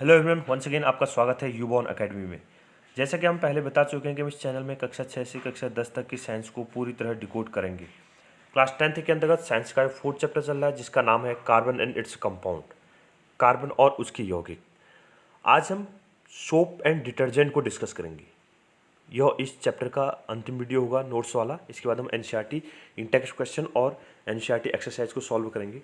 Hello everyone, once again आपका स्वागत है यूबॉर्न एकेडमी में। जैसा कि हम पहले बता चुके हैं कि हम इस चैनल में कक्षा 6 से कक्षा 10 तक की साइंस को पूरी तरह डिकोड करेंगे। क्लास 10th के अंतर्गत साइंस का 4th चैप्टर चल रहा है जिसका नाम है carbon and its compound, carbon और उसके यौगिक। आज हम सोप एंड डिटर्जेंट को डिस्कस करेंगे। यह इस चैप्टर का अंतिम वीडियो होगा नोट्स वाला। इसके बाद हम एनसीईआरटी इन-टेक्स्ट क्वेश्चन और एनसीईआरटी एक्सरसाइज को सॉल्व करेंगे।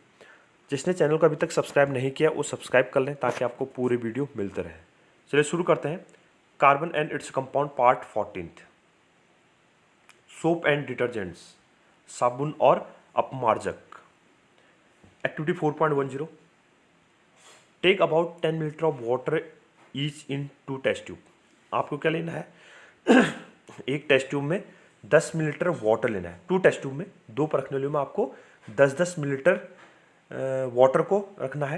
जिसने चैनल को अभी तक सब्सक्राइब नहीं किया वो सब्सक्राइब कर लें ताकि आपको पूरे वीडियो मिलते रहे। चलिए शुरू करते हैं। Carbon and its compound part 14। Soap and detergents, साबुन और अपमार्जक। Activity 4.10, take about 10 millilitre of water each in 2 test tube. आपको क्या लेना है? एक टेस्ट ट्यूब में 10 मिलीलीटर वाटर लेना है। 2 टेस्ट ट्यूब में, 2 परखने वाले में आपको 10-10 मिलीलीटर वाटर को रखना है।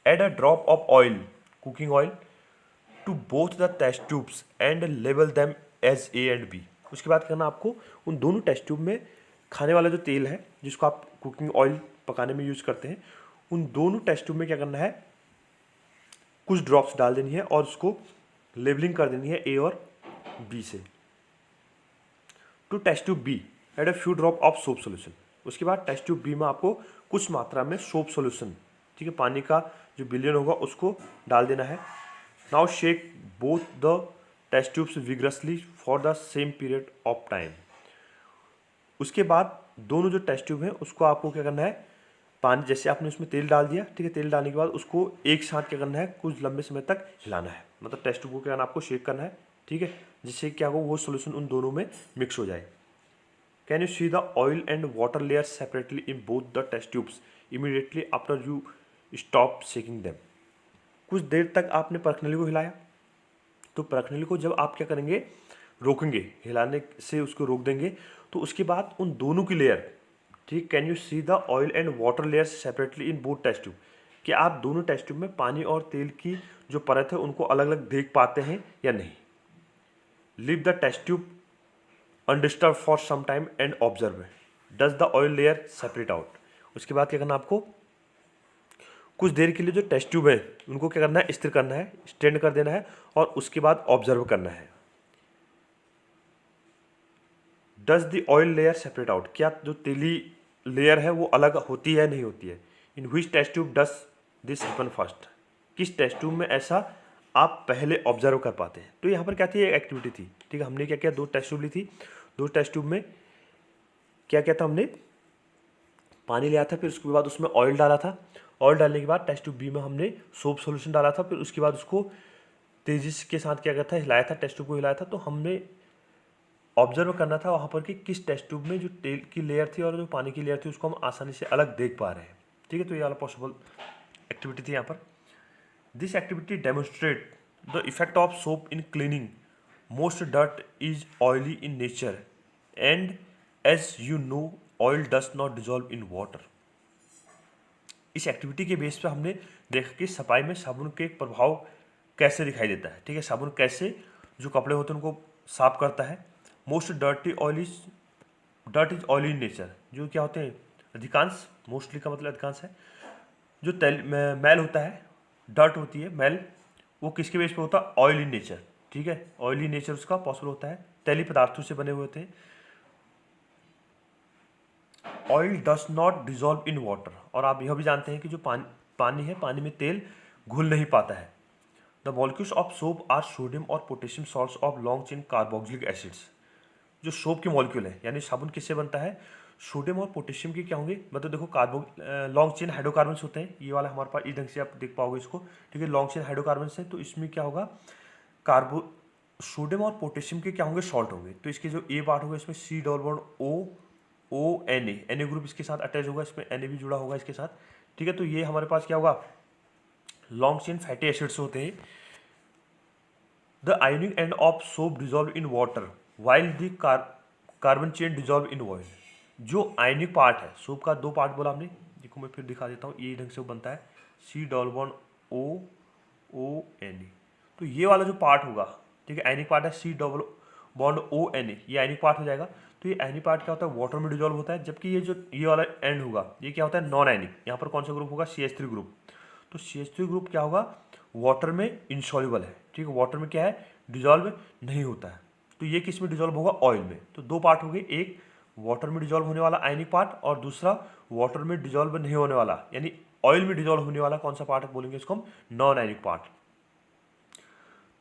Add a drop of oil, cooking oil, to both the test tubes and label them as A and B. उसके बाद करना आपको उन दोनों टेस्ट ट्यूब में खाने वाला जो तेल है जिसको आप कुकिंग ऑयल पकाने में यूज करते हैं, उन दोनों टेस्ट ट्यूब में क्या करना है, कुछ ड्रॉप्स डाल देनी है और उसको लेबलिंग कर देनी है ए और बी से। To test tube B add a few drop of soap solution. उसके बाद टेस्ट ट्यूब बी में आपको कुछ मात्रा में सोप सोल्यूशन, ठीक है, पानी का जो विलयन होगा उसको डाल देना है। Now shake both the test tubes vigorously for the same period of time. उसके बाद दोनों जो टेस्ट ट्यूब हैं उसको आपको क्या करना है, पानी जैसे आपने उसमें तेल डाल दिया, ठीक है, तेल डालने के बाद उसको एक साथ क्या करना है, कुछ लंबे समय तक हिलाना है। मतलब टेस्ट ट्यूब को क्या करना है, आपको शेक करना है, ठीक है, जिससे क्या हो वो सोल्यूशन उन दोनों में मिक्स हो जाए। Can you see the oil and water layers separately in both the test tubes immediately after you stop shaking them? कुछ देर तक आपने परखनली को हिलाया, तो परखनली को जब आप क्या करेंगे, रोकेंगे, हिलाने से उसको रोक देंगे, तो उसके बाद उन दोनों की लेयर, ठीक, can you see the oil and water layers separately in both test tube, कि आप दोनों टेस्ट ट्यूब में पानी और तेल की जो परत है उनको अलग अलग देख पाते हैं या नहीं। Leave the test tube undisturb for some time and observe does the oil layer separate out. उसके बाद क्या करना आपको, कुछ देर के लिए जो टेस्ट ट्यूब है उनको क्या करना है, स्थिर करना है, स्टैंड कर देना है और उसके बाद ऑब्जर्व करना है। Does the oil layer separate out, क्या जो तेली लेयर है वो अलग होती है नहीं होती है। In which test tube does this happen first, किस टेस्ट ट्यूब में ऐसा आप पहले ऑब्जर्व कर पाते हैं। तो यहाँ पर क्या थी, एक एक्टिविटी थी, ठीक है, हमने क्या किया, 2 टेस्ट ट्यूब ली थी, 2 टेस्ट ट्यूब में क्या किया था, हमने पानी लिया था, फिर उसके बाद उसमें ऑयल डाला था, ऑयल डालने के बाद टेस्ट ट्यूब बी में हमने सोप सॉल्यूशन डाला था, फिर उसके बाद उसको तेजी के साथ क्या किया था, हिलाया था, टेस्ट ट्यूब को हिलाया था। तो हमने ऑब्जर्व करना था वहाँ पर कि किस टेस्ट ट्यूब में जो तेल की लेयर थी और जो पानी की लेयर थी उसको हम आसानी से अलग देख पा रहे हैं, ठीक है। तो ये वाला पॉसिबल एक्टिविटी थी यहाँ पर। This activity demonstrate the effect of soap in cleaning. Most dirt is oily in nature and as you know oil does not dissolve in water. इस एक्टिविटी के बेस पे हमने देखा कि सफाई में साबुन के प्रभाव कैसे दिखाई देता है, ठीक है, साबुन कैसे जो कपड़े होते हैं उनको साफ करता है। Most dirt is oily in nature, जो क्या होते हैं, अधिकांश, मोस्टली का मतलब अधिकांश है, जो मैल होता है, डर्ट होती है मैल, वो किसके बेस पे होता है, ऑयल इन नेचर, ठीक है, ऑयली नेचर उसका पॉसिबल होता है, तैलीय पदार्थों से बने हुए होते हैं। Oil does not dissolve in water, और आप यह भी जानते हैं कि जो पानी है, पानी में तेल घुल नहीं पाता है। The molecules of soap are sodium or potassium salts of long chain carboxylic acids. जो सोप के मॉलिक्यूल है, यानी साबुन किससे बनता है, सोडियम और पोटेशियम के क्या होंगे, मतलब देखो कार्बो लॉन्ग चेन हाइड्रोकार्बन्स होते हैं, ये वाला हमारे पास इस ढंग से आप देख पाओगे इसको, ठीक है, लॉन्ग चेन हाइड्रोकार्बन्स है, तो इसमें क्या होगा, कार्बो सोडियम और पोटेशियम के क्या होंगे, सॉल्ट होंगे। तो इसके जो ए पार्ट होगा इसमें C double bond O N A group इसके साथ अटैच होगा, इसमें एन ए भी जुड़ा होगा इसके साथ, ठीक है। तो ये हमारे पास क्या होगा, लॉन्ग चेन फैटी एसिड्स होते हैं। The ionic end of soap dissolve in water while the carbon chain dissolve in oil. जो आयनिक पार्ट है, सोप का 2 पार्ट बोला हमने, देखो मैं फिर दिखा देता हूँ, ये ढंग से बनता है, C double bond O N A. तो ये वाला जो पार्ट होगा, ठीक है, आयनिक पार्ट है, C double bond O N A, ये आयनिक पार्ट हो जाएगा। तो ये आयनिक पार्ट क्या होता है, वाटर में डिजॉल्व होता है, जबकि ये जो ये वाला एंड होगा ये क्या होता है, नॉन आयनिक। यहाँ पर कौन सा ग्रुप होगा, CH3 ग्रुप। तो CH3 ग्रुप क्या होगा, वाटर में इनसॉल्युबल है, ठीक है, वाटर में क्या है, डिजॉल्व नहीं होता है। तो ये किस में डिजॉल्व होगा, ऑयल में। तो दो पार्ट हो गए, एक वाटर में डिजॉल्व होने वाला आयनिक पार्ट और दूसरा वाटर में डिजॉल्व नहीं होने वाला यानी ऑयल में डिजॉल्व होने वाला कौन सा पार्ट है, बोलेंगे इसको हम non ionic part.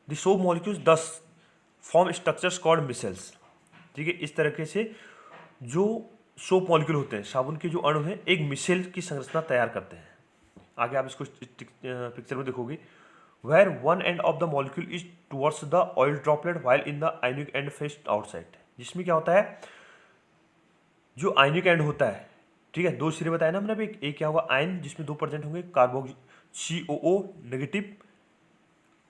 The soap molecules दस फॉर्म स्ट्रक्चर्स कॉल्ड मिसेल्स, ठीक है। इस तरीके से जो सोप मॉलिक्यूल होते हैं, साबुन के जो अणु हैं, एक मिसेल की संरचना तैयार करते हैं। आगे आप इसको पिक्चर में देखोगे, where one end of the molecule is towards the oil droplet while in the ionic end faced outside. जिसमें क्या होता है, जो आयनिक एंड होता है, ठीक है, दो सिरे बताए ना हमने अभी, एक क्या होगा आयन जिसमें दो प्रेजेंट होंगे, carboxy COO negative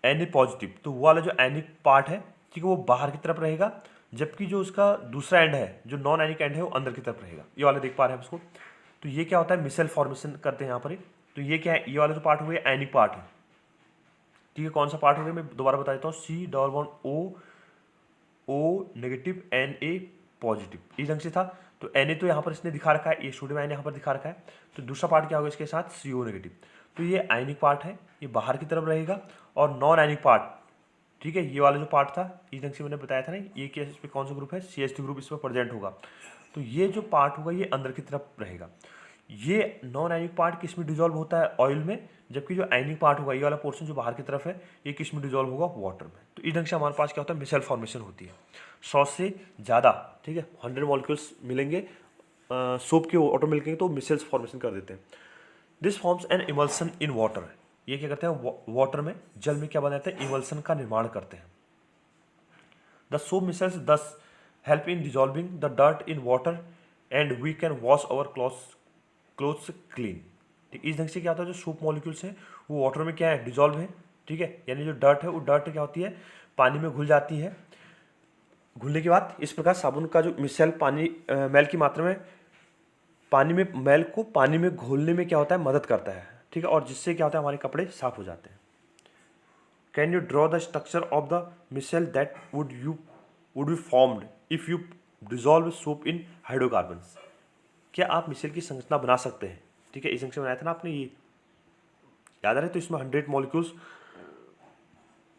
Na positive, तो वो वाला जो आयनिक पार्ट है, ठीक है, वो बाहर की तरफ रहेगा, जबकि जो उसका दूसरा एंड है, जो नॉन आयनिक एंड है, वो अंदर की तरफ रहेगा। ये वाला देख पा रहे हैं आप इसको। तो ये क्या होता है, मिसेल फॉर्मेशन करते हैं यहाँ पर। तो ये क्या है, ये वाला जो पार्ट हो गया आयनिक पार्ट है, ठीक है। कौन सा पार्ट हो गया, मैं दोबारा बता देता हूँ, C⋅O नेगेटिव Na पॉजिटिव, इस ढंग से था। तो Na तो यहाँ पर इसने दिखा रखा है, ये सोडियम आयन यहाँ पर दिखा रखा है। तो दूसरा पार्ट क्या होगा इसके साथ, CO नेगेटिव। तो ये आयनिक पार्ट है, ये बाहर की तरफ रहेगा। और नॉन आयनिक पार्ट, ठीक है, ये वाला जो पार्ट था, इस ढंग से मैंने बताया था ना, ये क्या इस पर कौन सा ग्रुप है, CH3 ग्रुप इसमें प्रेजेंट होगा। तो ये जो पार्ट होगा ये अंदर की तरफ रहेगा। ये नॉन आयनिक पार्ट किस में डिजॉल्व होता है, ऑयल में, जबकि जो आयनिक पार्ट होगा, ये वाला पोर्शन जो बाहर की तरफ है, ये किस में डिजॉल्व होगा, वाटर में। तो इस ढंग से हमारे पास क्या होता है, मिसेल फॉर्मेशन होती है। 100 से ज़्यादा, ठीक है, 100 मॉलिक्यूल्स मिलेंगे सोप के ऑटो मिलेंगे तो मिसेल्स फॉर्मेशन कर देते हैं। This forms an emulsion in water, ये क्या करते हैं, वाटर में, जल में क्या बनाते हैं, इमल्सन का निर्माण करते हैं। The soap micelles thus help in dissolving the dirt in water and we can wash our clothes clean. ठीक, इस ढंग से क्या होता है, जो सोप मॉलिक्यूल्स हैं वो वाटर में क्या है, डिजॉल्व है, ठीक है, यानी जो डर्ट है वो डर्ट क्या होती है, पानी में घुल जाती है। घुलने के बाद इस प्रकार साबुन का जो मिसेल पानी मैल की मात्रा में मैल को पानी में घोलने में क्या होता है, मदद करता है, ठीक है, और जिससे क्या होता है, हमारे कपड़े साफ हो जाते हैं। Can you draw the structure of the micelle that would be formed if you dissolve soap in hydrocarbons. क्या आप मिसेल की संरचना बना सकते हैं, ठीक है, इस ढंग से बनाया था ना आपने, ये याद आ रहा है। तो इसमें 100 मॉलिक्यूल्स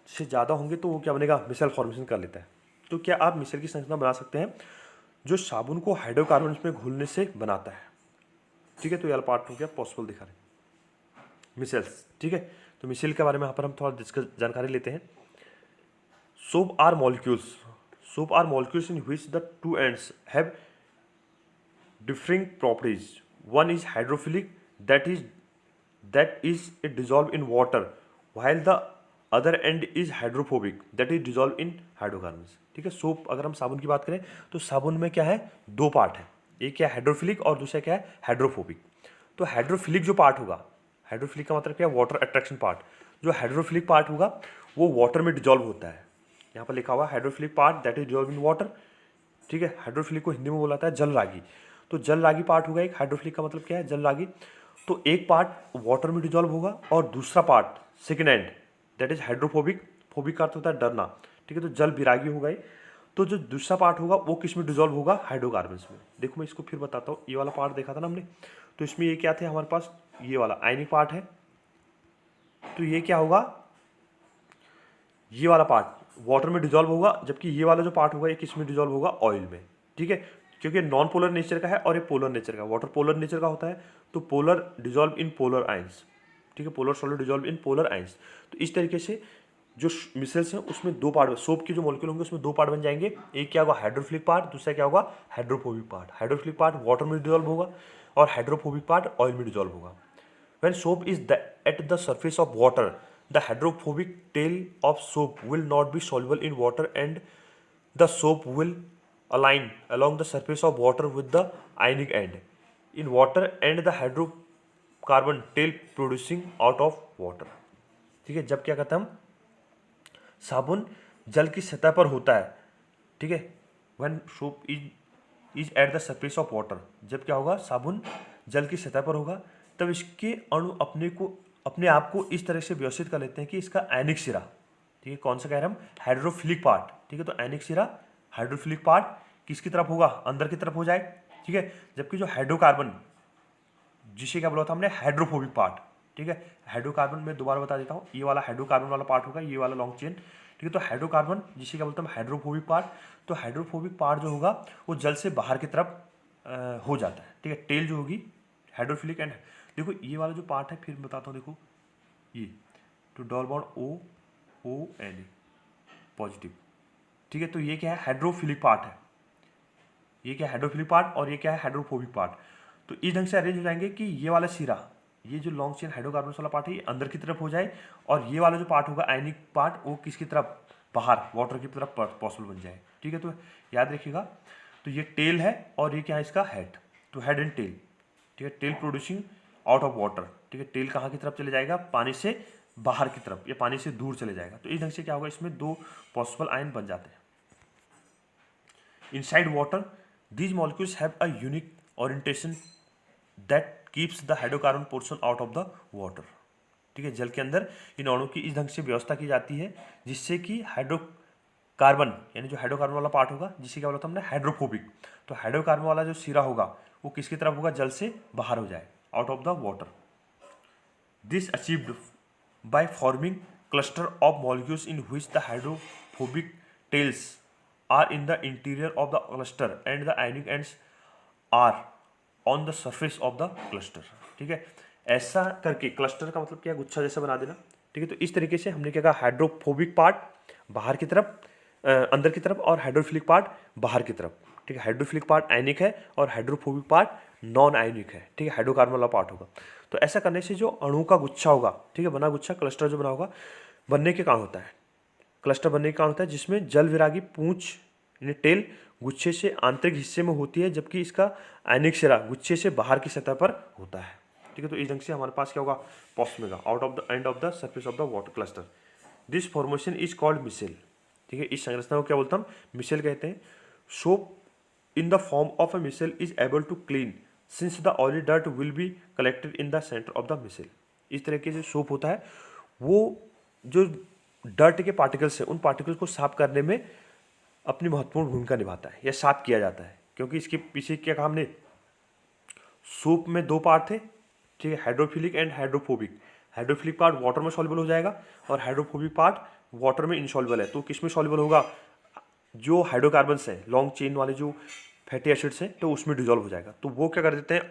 से ज़्यादा होंगे तो वो क्या बनेगा, मिसेल फॉर्मेशन कर लेता है। तो क्या आप मिसेल की संरचना बना सकते हैं जो साबुन को हाइड्रोकार्बन में घुलने से बनाता है, ठीक है। तो यह पार्ट हो गया पॉसिबल दिखा रहे मिसेल्स, ठीक है। तो मिसेल के बारे में यहाँ पर हम थोड़ा डिस्कस जानकारी लेते हैं। Soap are molecules in which the two ends have differing properties. One is hydrophilic, that is it dissolve in water, while the other end is hydrophobic, that is dissolve in hydrocarbons, ठीक है। Soap, अगर हम साबुन की बात करें तो साबुन में क्या है, दो पार्ट है, एक क्या है हाइड्रोफिलिक और दूसरा क्या है हाइड्रोफोबिक। तो हाइड्रोफिलिक जो पार्ट होगा, हाइड्रोफिलिक का मतलब क्या है, वाटर अट्रैक्शन पार्ट। जो हाइड्रोफिलिक पार्ट होगा वो वाटर में डिजॉल्व होता है। यहाँ पर लिखा हुआ hydrophilic part that is dissolve in water, ठीक है। हाइड्रोफिलिक को हिंदी में बोला जाता है जल रागी। तो जल रागी पार्ट होगा एक, हाइड्रोफिलिक का मतलब क्या है, जल रागी। तो एक पार्ट वाटर में डिजॉल्व होगा और दूसरा part second and that is hydrophobic. Phobic का अर्थ होता है डरना, ठीक है। तो जल विरागी होगा ये। तो जो दूसरा पार्ट होगा वो किस में डिजॉल्व होगा, हाइड्रोकार्बन्स में। देखो मैं इसको फिर बताता हूँ, ये वाला पार्ट देखा था ना हमने, तो इसमें ये क्या थे हमारे पास, ये वाला आयनिक पार्ट है। तो ये क्या होगा, ये वाला पार्ट वाटर में डिजॉल्व होगा, जबकि ये वाला जो पार्ट होगा ये किस में डिजॉल्व होगा, ऑयल में, ठीक है। क्योंकि नॉन पोलर नेचर का है और ये पोलर नेचर का, वाटर पोलर नेचर का होता है, तो polar dissolve in polar ions, ठीक है, polar solid dissolve in polar ions. तो इस तरीके से जो मिसेल्स हैं उसमें दो पार्ट, सोप के जो मॉलिक्यूल होंगे उसमें दो पार्ट बन जाएंगे। एक क्या होगा हाइड्रोफिलिक पार्ट, दूसरा क्या होगा hydrophobic part. Hydrophilic part water में डिजॉल्व होगा और हाइड्रोफोबिक पार्ट ऑयल में डिजॉल्व होगा। When soap is at the surface of water, the hydrophobic tail of soap will not be soluble in water and the soap will align along the surface of water with the ionic end in water and the hydrocarbon tail producing out of water, ठीक है। जब क्या कहते हैं हम, साबुन जल की सतह पर होता है, ठीक है। When soap is at the surface of water, जब क्या होगा, साबुन जल की सतह पर होगा, तब इसके अणु अपने आप को इस तरह से व्यवस्थित कर लेते हैं कि इसका आयनिक सिरा, ठीक है, कौन सा कह रहे हैं हम, हाइड्रोफिलिक पार्ट, ठीक है। तो आयनिक सिरा हाइड्रोफिलिक पार्ट किसकी तरफ होगा, अंदर की तरफ हो जाए, ठीक है। जबकि जो हाइड्रोकार्बन, जिसे क्या बोला था हमने, हाइड्रोफोबिक पार्ट, ठीक है। हाइड्रोकार्बन में दोबारा बता देता हूँ, ये वाला हाइड्रोकार्बन वाला पार्ट होगा, ये वाला लॉन्ग चेन, ठीक है। तो हाइड्रोकार्बन जिसे क्या बोलते हैं हाइड्रोफोबिक पार्ट, तो हाइड्रोफोबिक पार्ट जो होगा वो जल से बाहर की तरफ हो जाता है, ठीक है। टेल जो होगी हाइड्रोफिलिक एंड, देखो ये वाला जो पार्ट है फिर बताता हूँ, देखो ये तो डबल बॉन्ड OONA पॉजिटिव, ठीक है। तो ये क्या है हाइड्रोफिलिक पार्ट है, ये क्या है हाइड्रोफिलिक पार्ट और ये क्या है हाइड्रोफोबिक पार्ट। तो इस ढंग से अरेंज हो जाएंगे कि ये वाला सिरा, ये जो लॉन्ग चेन हाइड्रोकार्बन वाला पार्ट है ये अंदर की तरफ हो जाए, और ये वाला जो पार्ट होगा आयनिक पार्ट वो किसकी तरफ, बाहर वाटर की तरफ पॉसिबल बन जाए, ठीक है। तो याद रखिएगा, तो ये टेल है और ये क्या है इसका हेड, तो हेड एंड टेल, ठीक है। Tail producing out of water, ठीक है। टेल कहाँ की तरफ चले जाएगा, पानी से बाहर की तरफ या पानी से दूर चले जाएगा। तो इस ढंग से क्या होगा, इसमें दो पॉसिबल आयन बन जाते हैं। Inside water, these molecules have a unique orientation that keeps the hydrocarbon portion out of the water, ठीक है। जल के अंदर इन अणुओं की इस ढंग से व्यवस्था की जाती है जिससे कि हाइड्रोकार्बन यानी जो हाइड्रोकार्बन वाला पार्ट होगा, जिसे क्या बोला था हमने हाइड्रोफोबिक, तो हाइड्रोकार्बन वाला जो सिरा होगा वो किसकी तरफ होगा, जल से बाहर हो जाए, out of the water. This achieved by forming cluster of molecules in which the hydrophobic tails are in the interior of the cluster and the ionic ends are on the surface of the cluster, ठीक है। ऐसा करके cluster का मतलब क्या, गुच्छा जैसा बना देना, ठीक है। तो इस तरीके से हमने क्या कहा, हाइड्रोफोबिक पार्ट बाहर की तरफ, अंदर की तरफ, और हाइड्रोफिलिक पार्ट बाहर की तरफ, ठीक है। हाइड्रोफिलिक पार्ट आयनिक है और हाइड्रोफोबिक पार्ट नॉन आयनिक है, ठीक है, हाइड्रोकार्बन वाला पार्ट होगा। तो ऐसा करने से जो अणु का गुच्छा होगा, ठीक है, बना गुच्छा क्लस्टर जो बना होगा, बनने के कारण होता है, क्लस्टर बनने के कारण होता है जिसमें जल विरागी पूंछ यानी टेल गुच्छे से आंतरिक हिस्से में होती है, जबकि इसका आयनिक सिरा गुच्छे से बाहर की सतह पर होता है, ठीक है। तो इस ढंग से हमारे पास क्या होगा, पॉस्मेगा out of the end of the surface of the water cluster. This formation is called micelle, ठीक है। इस संरचना को क्या बोलते हैं हम, मिसेल कहते हैं। Soap in the form of a micelle is able to clean since the oily dirt will be collected in the center of the micelle। इस तरीके से सोप होता है, वो जो डर्ट के पार्टिकल्स हैं उन पार्टिकल्स को साफ करने में अपनी महत्वपूर्ण भूमिका निभाता है या साफ किया जाता है, क्योंकि इसके पीछे क्या कहा हमने, सोप में दो पार्ट थे, ठीक है, hydrophilic and hydrophobic. Hydrophilic part water में सॉल्युबल हो जाएगा और हाइड्रोफोबिक पार्ट वाटर में इनसॉल्युबल है। तो किस में सॉल्युबल होगा, जो हाइड्रोकार्बन्स हैं लॉन्ग चेन वाले जो फैटी एसिड्स हैं, तो उसमें डिजॉल्व हो जाएगा। तो वो क्या कर देते हैं,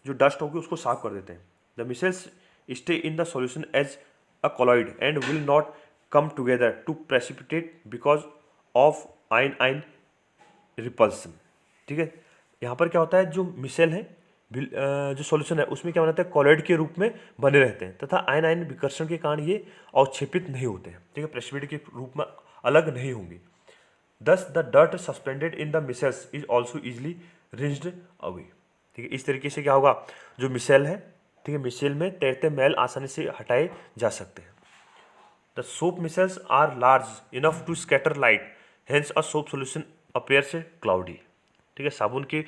जो डस्ट होगी उसको साफ कर देते हैं। The micelles stay in the solution as a colloid and will not come together to precipitate because of ion ion repulsion, ठीक है। यहाँ पर क्या होता है, जो मिसेल है जो सॉल्यूशन है उसमें क्या बनाते हैं, कॉलॉइड के रूप में बने रहते हैं तथा आयन आयन विकर्षण के कारण ये अवक्षेपित नहीं होते हैं, ठीक है, प्रेसिपिटेट के रूप में अलग नहीं होंगे। Thus the dirt suspended in the micelles is also easily rinsed away, ठीक है। इस तरीके से क्या होगा, जो मिसेल है, ठीक है, मिसेल में तैरते मैल आसानी से हटाए जा सकते हैं। The soap micelles are large enough to scatter light, hence a soap solution appears cloudy, ठीक है। साबुन के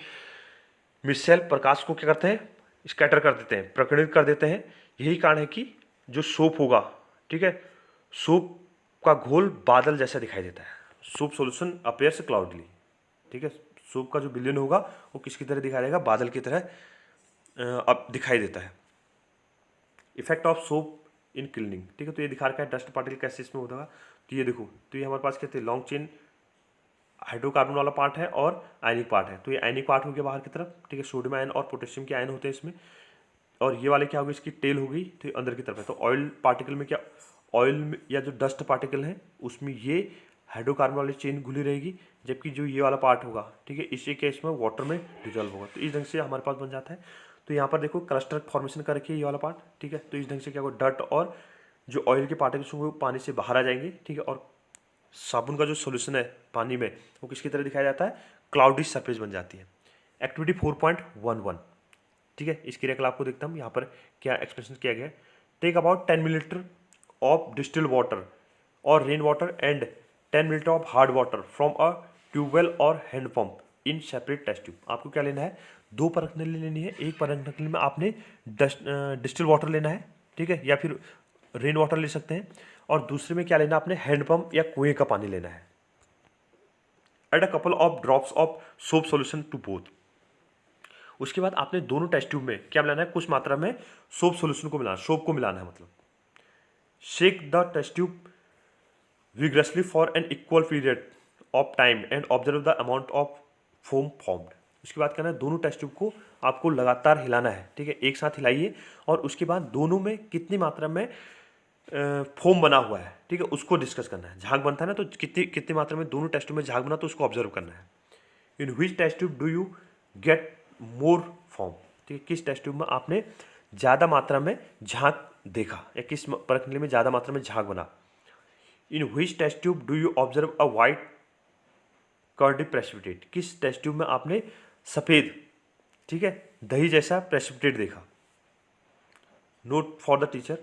मिसेल प्रकाश को क्या करते हैं, स्कैटर कर देते हैं, प्रकर्णित कर देते हैं। यही कारण है कि जो सोप होगा, ठीक है, सोप का घोल बादल जैसा दिखाई देता है। सोप सॉल्यूशन अपीयर्स क्लाउडली, ठीक है। सोप का जो विलयन होगा वो किसकी तरह दिखाई देगा, बादल की तरह अब दिखाई देता है। Effect of soap in cleaning, ठीक है। तो ये दिखा रखा है डस्ट पार्टिकल कैसे इसमें होता है। तो ये देखो, तो ये हमारे पास क्या थे, लॉन्ग चेन हाइड्रोकार्बन वाला पार्ट है और आयनिक पार्ट है। तो ये आयनिक पार्ट हो गया बाहर की तरफ, ठीक है, सोडियम आयन और पोटेशियम के आयन होते हैं इसमें। और ये वाले क्या होगी, इसकी टेल हो गई, तो ये अंदर की तरफ है। तो ऑयल पार्टिकल में क्या, ऑयल या जो डस्ट पार्टिकल है उसमें ये हाइड्रोकार्बन वाली चेन घुली रहेगी, जबकि जो ये वाला पार्ट होगा, ठीक है, इसी केस में वाटर में डिजॉल्व होगा। तो इस ढंग से हमारे पास बन जाता है। तो यहाँ पर देखो क्लस्टर फॉर्मेशन कर रखी है ये वाला पार्ट, ठीक है। तो इस ढंग से क्या होगा, डर्ट और जो ऑयल के पार्टिकल्स होंगे वो पानी से बाहर आ जाएंगे, ठीक है। और साबुन का जो सोल्यूशन है पानी में वो किसकी तरह दिखाया जाता है, क्लाउडी सरफेस बन जाती है। एक्टिविटी 4.11, ठीक है। इस क्रियाकलाप को देखता हूँ यहाँ पर क्या एक्सप्रेशन किया गया है। Take about 10 millilitre of distilled water or rain water and 10 millilitre of hard water from a tubewell or hand pump in separate test tube. आपको क्या लेना है, दो परख नली लेनी है। एक परख नली में आपने डिस्टिल वाटर लेना है, ठीक है, या फिर रेन वाटर ले सकते हैं। और दूसरे में क्या लेना है आपने, हैंड पंप या कुएं का पानी लेना है। Add a couple of drops of soap solution to both. उसके बाद आपने दोनों टेस्ट ट्यूब में क्या मिलाना है, कुछ मात्रा में सोप सोल्यूशन को मिलाना, सोप को मिलाना है मतलब। Shake the test tube vigorously for an equal period of time and observe the amount of foam formed। उसके बाद करना है दोनों टेस्ट ट्यूब को आपको लगातार हिलाना है, ठीक है, एक साथ हिलाइए और उसके बाद दोनों में कितनी मात्रा में फोम बना हुआ है, ठीक है, उसको डिस्कस करना है। झाग बनता है ना, तो कितनी कितनी मात्रा में दोनों टेस्ट ट्यूब में झाग बना, तो उसको ऑब्जर्व करना है। In which test tube do you get more foam, ठीक है, किस टेस्ट ट्यूब में आपने ज़्यादा मात्रा में झाग देखा या किस प्रक्रिया में ज़्यादा मात्रा में झाग बना। In which test tube do you observe a white curdy precipitate, किस टेस्ट ट्यूब में आपने सफ़ेद, ठीक है, दही जैसा प्रेसिपिटेट देखा। Note for the teacher,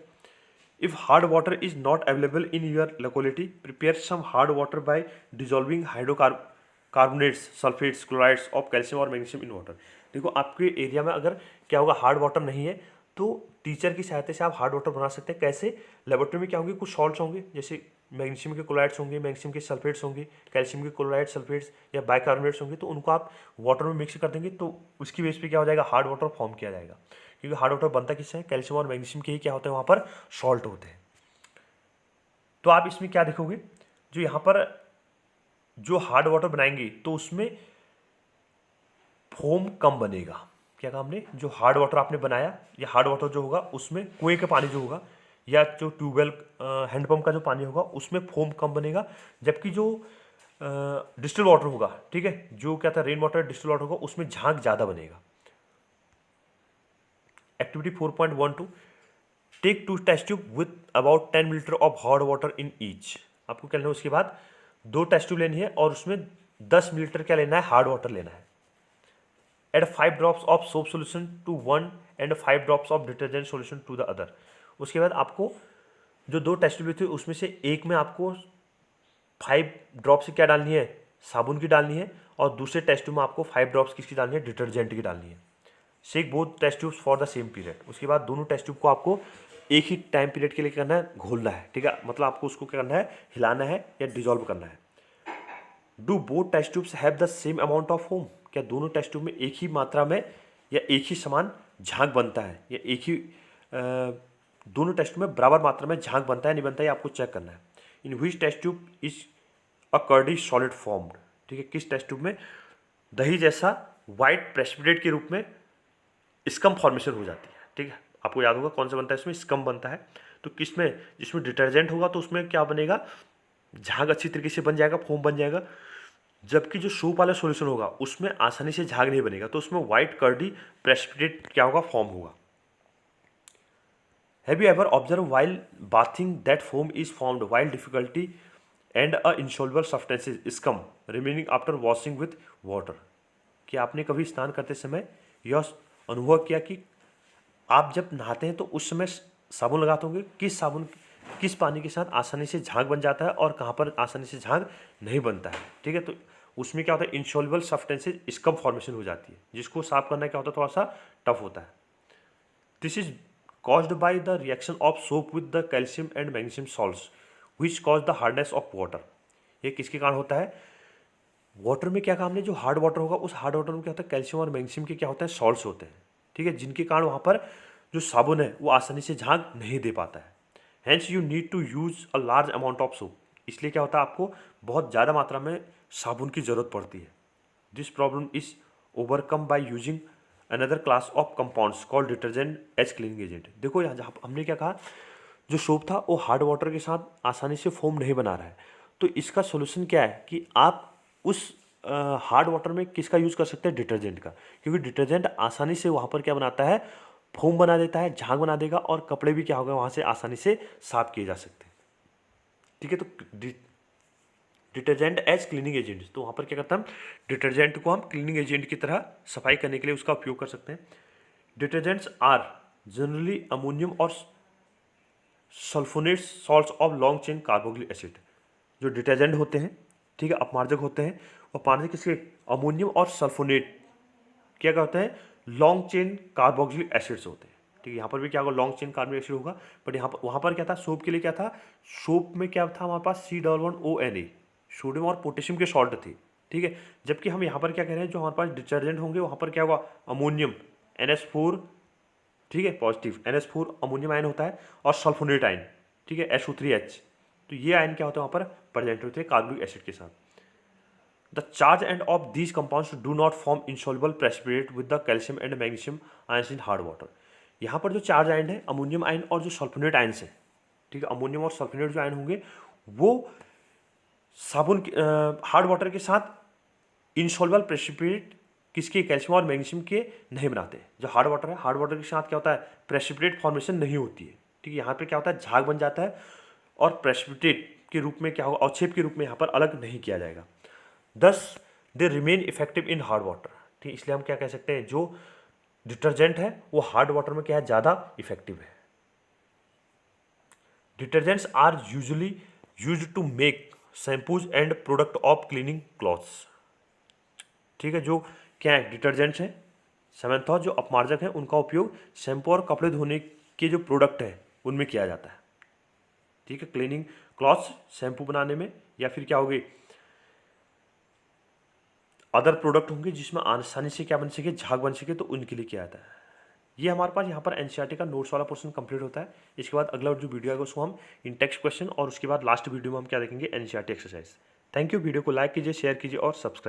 if hard water is not available in your locality, prepare some hard water by dissolving hydrocarbonates, sulphates, chlorides of calcium or magnesium in water. देखो आपके एरिया में अगर क्या होगा, हार्ड वाटर नहीं है, तो teacher की सहायता से आप हार्ड वाटर बना सकते हैं। कैसे, लेबोरेटरी में क्या होंगे, कुछ सॉल्ट्स होंगे, जैसे मैग्नीशियम के क्लोराइड्स होंगे, मैग्नीशियम के सल्फेट्स होंगे, कैल्शियम के क्लोराइड सल्फेट्स या बाइकार्बोनेट्स होंगे, तो उनको आप वाटर में मिक्स कर देंगे, तो उसकी बेस पे क्या हो जाएगा, हार्ड वाटर फॉर्म किया जाएगा। क्योंकि हार्ड वाटर बनता किससे है, कैल्शियम और मैग्नीशियम के ही क्या होते हैं, वहाँ पर सॉल्ट होते हैं। तो आप इसमें क्या देखोगे, जो यहाँ पर जो हार्ड वाटर बनाएंगे तो उसमें फोम कम बनेगा। क्या कहा हमने, जो हार्ड वाटर आपने बनाया, या हार्ड वाटर जो होगा उसमें कुएं का पानी जो होगा या जो ट्यूबवेल हैंडपम्प का जो पानी होगा उसमें फोम कम बनेगा, जबकि जो डिस्टिल वाटर होगा, ठीक है, जो क्या था रेन वाटर डिस्टिल वाटर होगा, उसमें झाग ज़्यादा बनेगा। Activity 4.12, take 2 test tube with about 10 millilitre of hard water in each. आपको क्या लेना है, उसके बाद 2 टेस्ट ट्यूब लेनी है और उसमें 10 मिलीलीटर क्या लेना है, हार्ड वाटर लेना है। Add 5 drops of soap solution to one and 5 drops of detergent solution to the other. उसके बाद आपको जो 2 टेस्ट ट्यूब थे उसमें से एक में आपको 5 ड्रॉप से क्या डालनी है, साबुन की डालनी है, और दूसरे टेस्ट ट्यूब में आपको 5 ड्रॉप्स किसकी डालनी है, डिटर्जेंट की डालनी है। Shake both test tubes for the same period. उसके बाद दोनों टेस्ट ट्यूब को आपको एक ही टाइम पीरियड के लिए करना है, घोलना है, ठीक है, मतलब आपको उसको क्या करना है, हिलाना है या डिजोल्व करना है। Do both test tubes have the same amount of foam, क्या दोनों टेस्ट ट्यूब में एक ही मात्रा में या एक ही समान झाग बनता है, या एक ही दोनों टेस्ट ट्यूब में बराबर मात्रा में झाग बनता है नहीं बनता है, आपको चेक करना है। In which test tube is a curdy solid formed, ठीक है, किस टेस्ट ट्यूब में दही जैसा वाइट प्रेसिपिटेट के रूप में स्कम फॉर्मेशन हो जाती है, ठीक है, आपको याद होगा कौन सा बनता है, इसमें स्कम बनता है। तो किसमें, जिसमें डिटर्जेंट होगा तो उसमें क्या बनेगा, झाग अच्छी तरीके से बन जाएगा, फोम बन जाएगा, जबकि जो सोप वाला सॉल्यूशन होगा उसमें आसानी से झाग नहीं बनेगा, तो उसमें व्हाइट कर्डी प्रेसिपिटेट क्या होगा, फॉर्म होगा। Have you ever observe while bathing that foam is formed while difficulty and a insoluble substances scum remaining after washing with water. क्या आपने कभी स्नान करते समय यह अनुभव किया कि आप जब नहाते हैं तो उस समय साबुन लगाते होंगे, किस पानी के साथ आसानी से झाग बन जाता है और कहाँ पर आसानी से झाग नहीं बनता है, ठीक है, तो उसमें क्या होता है, इनसॉल्युबल सब्सटेंसेज स्कम फॉर्मेशन हो जाती है, जिसको साफ करना क्या होता है, थोड़ा सा टफ होता है। This is caused by the reaction of soap with the calcium and magnesium salts which cause the hardness of water. ये किसके कारण होता है, वाटर में क्या काम है, जो हार्ड वाटर होगा उस हार्ड वाटर में क्या होता है, कैल्शियम और मैग्नीशियम के क्या होता है, सॉल्ट्स होते हैं, ठीक है, जिनके कारण वहाँ पर जो साबुन है वो आसानी से झाग नहीं दे पाता है। Hence you need to use a large amount of soap, इसलिए क्या होता है, आपको बहुत ज़्यादा मात्रा में साबुन की ज़रूरत पड़ती है। This problem is overcome by using another class of compounds called detergent as cleaning agent. देखो यहाँ जहाँ हमने क्या कहा, जो सोप था वो हार्ड वाटर के साथ आसानी से फोम नहीं बना रहा है, तो इसका सोल्यूशन क्या है कि आप उस हार्ड वाटर में किसका यूज़ कर सकते हैं, डिटर्जेंट का, क्योंकि डिटर्जेंट आसानी से वहाँ पर क्या बनाता है, फोम बना देता है, झाग बना देगा, और कपड़े भी क्या होगा वहाँ से आसानी से साफ किए जा सकते हैं, ठीक है। तो डिटर्जेंट एज क्लीनिंग एजेंट, तो वहाँ पर क्या करता है, डिटर्जेंट को हम क्लीनिंग एजेंट की तरह सफाई करने के लिए उसका उपयोग कर सकते हैं। डिटर्जेंट्स आर जनरली अमोनियम और sulphonate salts of long chain carboxylic acid. जो डिटर्जेंट होते हैं, ठीक है, अपमार्जक होते हैं, और पारदर्शक किसके, अमोनियम और सल्फोनेट क्या होते हैं, लॉन्ग चेन कार्बोक्सिलिक एसिड्स होते हैं, ठीक है, यहाँ पर भी क्या होगा, लॉन्ग चेन कार्बोक्सिलिक एसिड होगा, बट यहाँ पर वहाँ पर क्या था, सोप के लिए क्या था, सोप में क्या था हमारे पास, C11ONA सोडियम और पोटेशियम के सॉल्ट थे, ठीक है। जबकि हम यहाँ पर क्या कह रहे हैं, जो हमारे पास डिटर्जेंट होंगे वहाँ पर क्या होगा, अमोनियम NH4, ठीक है, पॉजिटिव NH4 अमोनियम आयन होता है, और सल्फोनेट आयन, ठीक है, SO3H। तो ये आयन क्या होता है वहाँ पर प्रेजेंट होते हैं कार्बोनिक एसिड के साथ। The charge end of these compounds do not form insoluble precipitate with the calcium and magnesium ions in hard water. यहाँ पर जो चार्ज आयन है अमोनियम आयन और जो सल्फोनेट आयंस है, ठीक है, अमोनियम और सल्फोनेट जो आयन होंगे वो साबुन हार्ड वाटर के साथ इनसॉल्युबल प्रेसिपिटेट किसके, कैल्शियम और मैग्नीशियम के नहीं बनाते। जो हार्ड वाटर है, हार्ड वाटर के साथ क्या होता है, प्रेसिपिटेट फॉर्मेशन नहीं होती है, ठीक है। यहाँ पे क्या होता है, झाग बन जाता है, और प्रेसिपिटेट के रूप में क्या होगा, अवक्षेप के रूप में यहाँ पर अलग नहीं किया जाएगा। दस they remain effective in hard water, ठीक, इसलिए हम क्या कह सकते हैं, जो डिटर्जेंट है वो हार्ड वाटर में क्या है, ज़्यादा इफेक्टिव है। Detergents are usually used to make shampoos and product of cleaning clothes, ठीक है। जो क्या है, डिटर्जेंट्स हैं, सामान्यतः जो अपमार्जक हैं, उनका उपयोग शैम्पू और कपड़े धोने के जो प्रोडक्ट हैं उनमें किया जाता है, ठीक है। क्लीनिंग क्लॉथ्स शैम्पू बनाने में, या फिर क्या होगी, अदर प्रोडक्ट होंगे जिसमें आसानी से क्या बन सके, झाग बन सके, तो उनके लिए किया जाता है। ये हमारे पास यहाँ पर एनसीईआरटी का नोट्स वाला पोर्शन कंप्लीट होता है। इसके बाद अगला जो वीडियो आएगा उसको हम इन टेक्स्ट क्वेश्चन, और उसके बाद लास्ट वीडियो में हम क्या देखेंगे, NCERT exercise. Thank you. Video को लाइक कीजिए, शेयर कीजिए और सब्सक्राइब